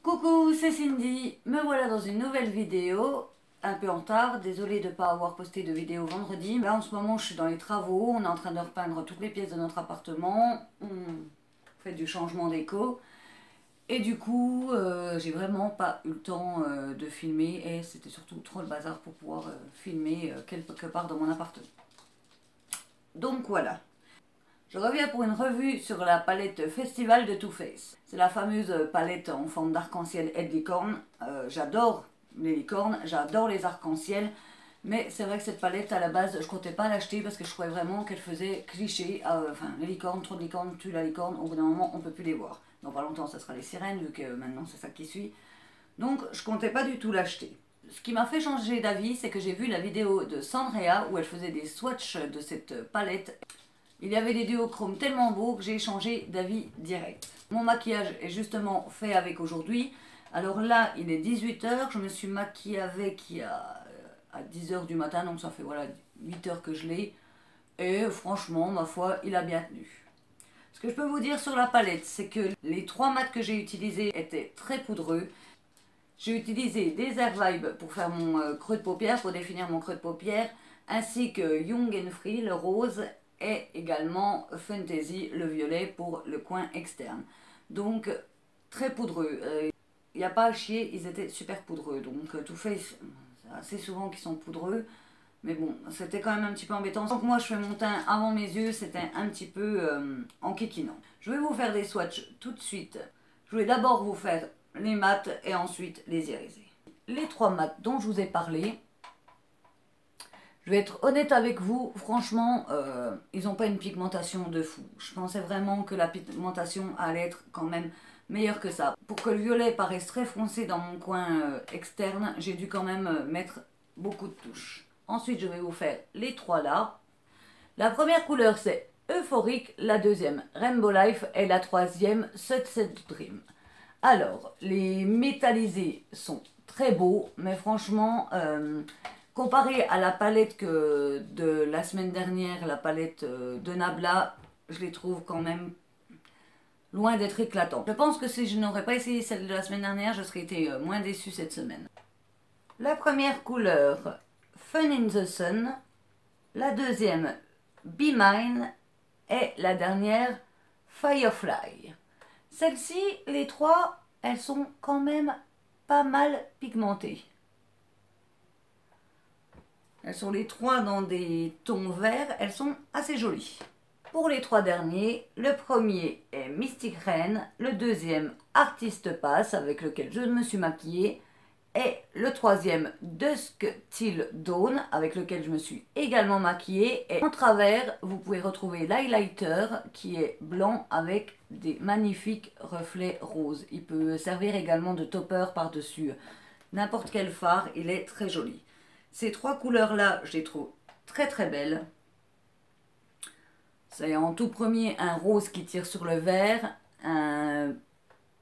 Coucou, c'est Cindy, me voilà dans une nouvelle vidéo, un peu en retard, désolée de ne pas avoir posté de vidéo vendredi. Là en ce moment je suis dans les travaux, on est en train de repeindre toutes les pièces de notre appartement, on fait du changement déco. Et du coup, j'ai vraiment pas eu le temps de filmer et c'était surtout trop le bazar pour pouvoir filmer quelque part dans mon appartement. Donc voilà. Je reviens pour une revue sur la palette Festival de Too Faced. C'est la fameuse palette en forme d'arc-en-ciel et de licorne. J'adore les licornes, j'adore les arcs-en-ciel. Mais c'est vrai que cette palette, à la base, je comptais pas l'acheter parce que je trouvais vraiment qu'elle faisait cliché. Enfin, les licornes, trop de licornes, tue la licorne. Au bout d'un moment, on peut plus les voir. Dans pas longtemps, ça sera les sirènes, vu que maintenant, c'est ça qui suit. Donc, je comptais pas du tout l'acheter. Ce qui m'a fait changer d'avis, c'est que j'ai vu la vidéo de Sandrea où elle faisait des swatchs de cette palette. Il y avait des duochromes tellement beaux que j'ai changé d'avis direct. Mon maquillage est justement fait avec aujourd'hui. Alors là, il est 18 h, je me suis maquillée avec à 10 h du matin, donc ça fait voilà 8 h que je l'ai. Et franchement, ma foi, il a bien tenu. Ce que je peux vous dire sur la palette, c'est que les 3 mats que j'ai utilisés étaient très poudreux. J'ai utilisé des Air Vibe pour faire mon creux de paupière, pour définir mon creux de paupière, ainsi que Young and Free, le rose, et également Fantasy, le violet, pour le coin externe. Donc, très poudreux. Il n'y a pas à chier, ils étaient super poudreux. Donc, Too Faced, c'est assez souvent qu'ils sont poudreux. Mais bon, c'était quand même un petit peu embêtant. Donc moi, je fais mon teint avant mes yeux, c'était un petit peu enquiquinant. Je vais vous faire des swatchs tout de suite. Je vais d'abord vous faire les mats et ensuite les irisés. Les 3 mats dont je vous ai parlé, je vais être honnête avec vous, franchement, ils n'ont pas une pigmentation de fou. Je pensais vraiment que la pigmentation allait être quand même meilleure que ça. Pour que le violet paraisse très foncé dans mon coin externe, j'ai dû quand même mettre beaucoup de touches. Ensuite, je vais vous faire les 3 là. La première couleur, c'est Euphorique, la deuxième, Rainbow Life, et la troisième, Sunset Dream. Alors, les métallisés sont très beaux, mais franchement, comparé à la palette de la semaine dernière, la palette de Nabla, je les trouve quand même loin d'être éclatants. Je pense que si je n'aurais pas essayé celle de la semaine dernière, je serais été moins déçue cette semaine. La première couleur, Fun in the Sun, la deuxième, Be Mine, et la dernière, Firefly. Celles-ci, les 3, elles sont quand même pas mal pigmentées. Elles sont les 3 dans des tons verts, elles sont assez jolies. Pour les 3 derniers, le premier est Mystic Rain, le deuxième Artist Pass avec lequel je me suis maquillée, et le troisième Dusk Till Dawn avec lequel je me suis également maquillée. Et en travers, vous pouvez retrouver l'highlighter qui est blanc avec des magnifiques reflets roses. Il peut servir également de topper par-dessus n'importe quel fard, il est très joli. Ces 3 couleurs-là, je les trouve très très belles. C'est en tout premier un rose qui tire sur le vert,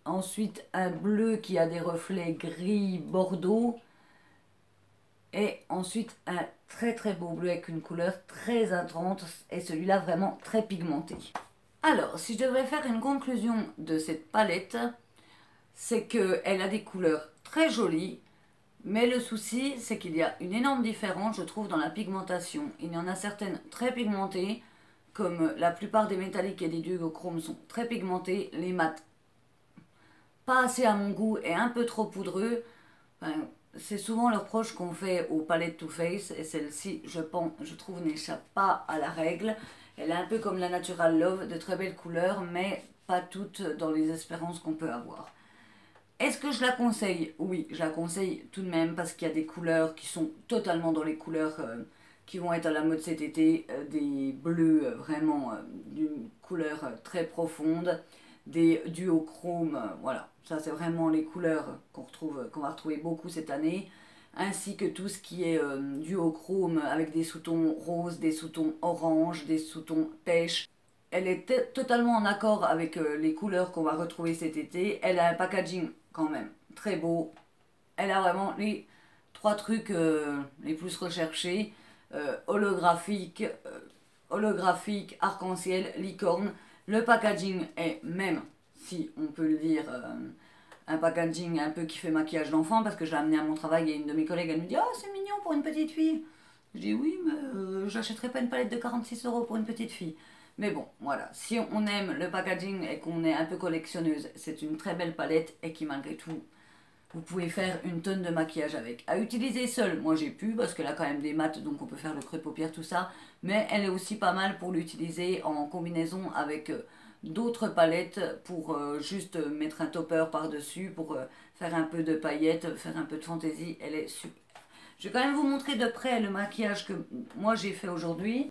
ensuite un bleu qui a des reflets gris bordeaux, et ensuite un très très beau bleu avec une couleur très intense, et celui-là vraiment très pigmenté. Alors, si je devrais faire une conclusion de cette palette, c'est qu'elle a des couleurs très jolies, mais le souci, c'est qu'il y a une énorme différence, je trouve, dans la pigmentation. Il y en a certaines très pigmentées, comme la plupart des métalliques et des duochromes sont très pigmentés. Les mats, pas assez à mon goût et un peu trop poudreux. Enfin, c'est souvent le reproche qu'on fait aux palettes Too Faced, et celle-ci, je trouve, n'échappe pas à la règle. Elle est un peu comme la Natural Love, de très belles couleurs, mais pas toutes dans les espérances qu'on peut avoir. Est-ce que je la conseille? Oui, je la conseille tout de même parce qu'il y a des couleurs qui sont totalement dans les couleurs qui vont être à la mode cet été. Des bleus vraiment d'une couleur très profonde, des duochromes, voilà. Ça c'est vraiment les couleurs qu'on va retrouver beaucoup cette année. Ainsi que tout ce qui est duochrome avec des sous-tons roses, des sous-tons orange, des sous-tons pêche. Elle est totalement en accord avec les couleurs qu'on va retrouver cet été. Elle a un packaging quand même très beau. Elle a vraiment les 3 trucs les plus recherchés. Holographique, arc-en-ciel, licorne. Le packaging est, même si on peut le dire, un packaging un peu qui fait maquillage d'enfant parce que je l'ai amené à mon travail et une de mes collègues elle me dit « Oh, c'est mignon pour une petite fille !» Je dis « Oui, mais j'achèterai pas une palette de 46 € pour une petite fille. » Mais bon, voilà, si on aime le packaging et qu'on est un peu collectionneuse, c'est une très belle palette et qui malgré tout, vous pouvez faire une tonne de maquillage avec. À utiliser seule, moi j'ai pu parce qu'elle a quand même des mats donc on peut faire le creux de paupières, tout ça. Mais elle est aussi pas mal pour l'utiliser en combinaison avec d'autres palettes pour juste mettre un topper par-dessus, pour faire un peu de paillettes, faire un peu de fantaisie. Elle est super. Je vais quand même vous montrer de près le maquillage que moi j'ai fait aujourd'hui.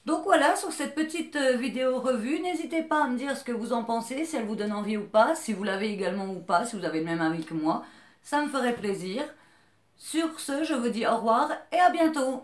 Donc voilà, sur cette petite vidéo revue, n'hésitez pas à me dire ce que vous en pensez, si elle vous donne envie ou pas, si vous l'avez également ou pas, si vous avez le même avis que moi, ça me ferait plaisir. Sur ce, je vous dis au revoir et à bientôt.